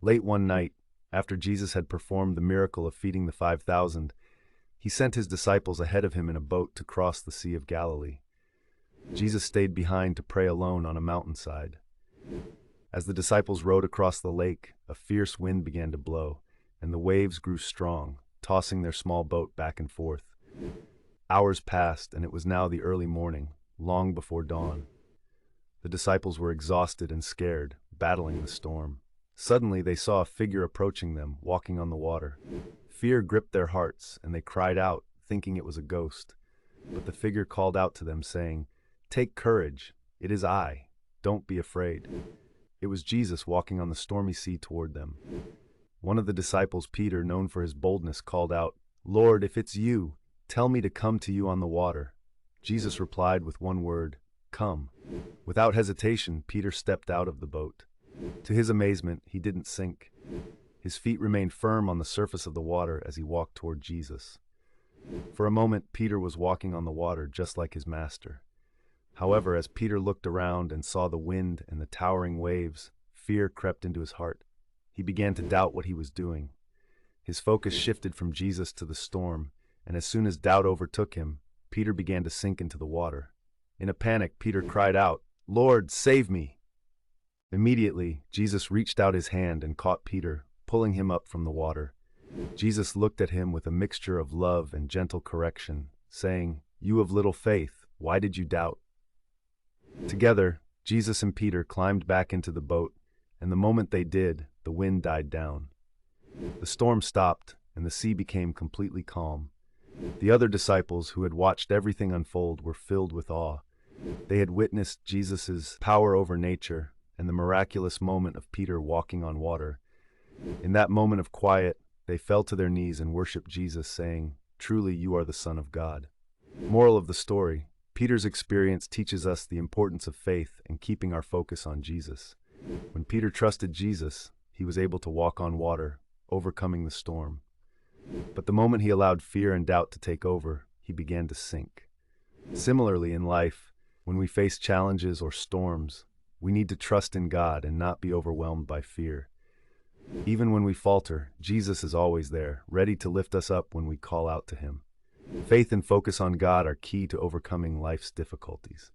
Late one night, after Jesus had performed the miracle of feeding the 5,000, he sent his disciples ahead of him in a boat to cross the Sea of Galilee. Jesus stayed behind to pray alone on a mountainside. As the disciples rowed across the lake, a fierce wind began to blow, and the waves grew strong, tossing their small boat back and forth. Hours passed, and it was now the early morning, long before dawn. The disciples were exhausted and scared, battling the storm. Suddenly they saw a figure approaching them, walking on the water. Fear gripped their hearts, and they cried out, thinking it was a ghost. But the figure called out to them, saying, "Take courage, it is I. Don't be afraid." It was Jesus walking on the stormy sea toward them. One of the disciples, Peter, known for his boldness, called out, "Lord, if it's you, tell me to come to you on the water." Jesus replied with one word, "Come." Without hesitation, Peter stepped out of the boat. To his amazement, he didn't sink. His feet remained firm on the surface of the water as he walked toward Jesus. For a moment, Peter was walking on the water just like his master. However, as Peter looked around and saw the wind and the towering waves, fear crept into his heart. He began to doubt what he was doing. His focus shifted from Jesus to the storm, and as soon as doubt overtook him, Peter began to sink into the water. In a panic, Peter cried out, "Lord, save me!" Immediately, Jesus reached out his hand and caught Peter, pulling him up from the water. Jesus looked at him with a mixture of love and gentle correction, saying, "You of little faith, why did you doubt?" Together, Jesus and Peter climbed back into the boat, and the moment they did, the wind died down. The storm stopped, and the sea became completely calm. The other disciples, who had watched everything unfold, were filled with awe. They had witnessed Jesus' power over nature and the miraculous moment of Peter walking on water. In that moment of quiet, they fell to their knees and worshiped Jesus, saying, "Truly you are the Son of God." Moral of the story: Peter's experience teaches us the importance of faith and keeping our focus on Jesus. When Peter trusted Jesus, he was able to walk on water, overcoming the storm. But the moment he allowed fear and doubt to take over, he began to sink. Similarly, in life, when we face challenges or storms, we need to trust in God and not be overwhelmed by fear. Even when we falter, Jesus is always there, ready to lift us up when we call out to him. Faith and focus on God are key to overcoming life's difficulties.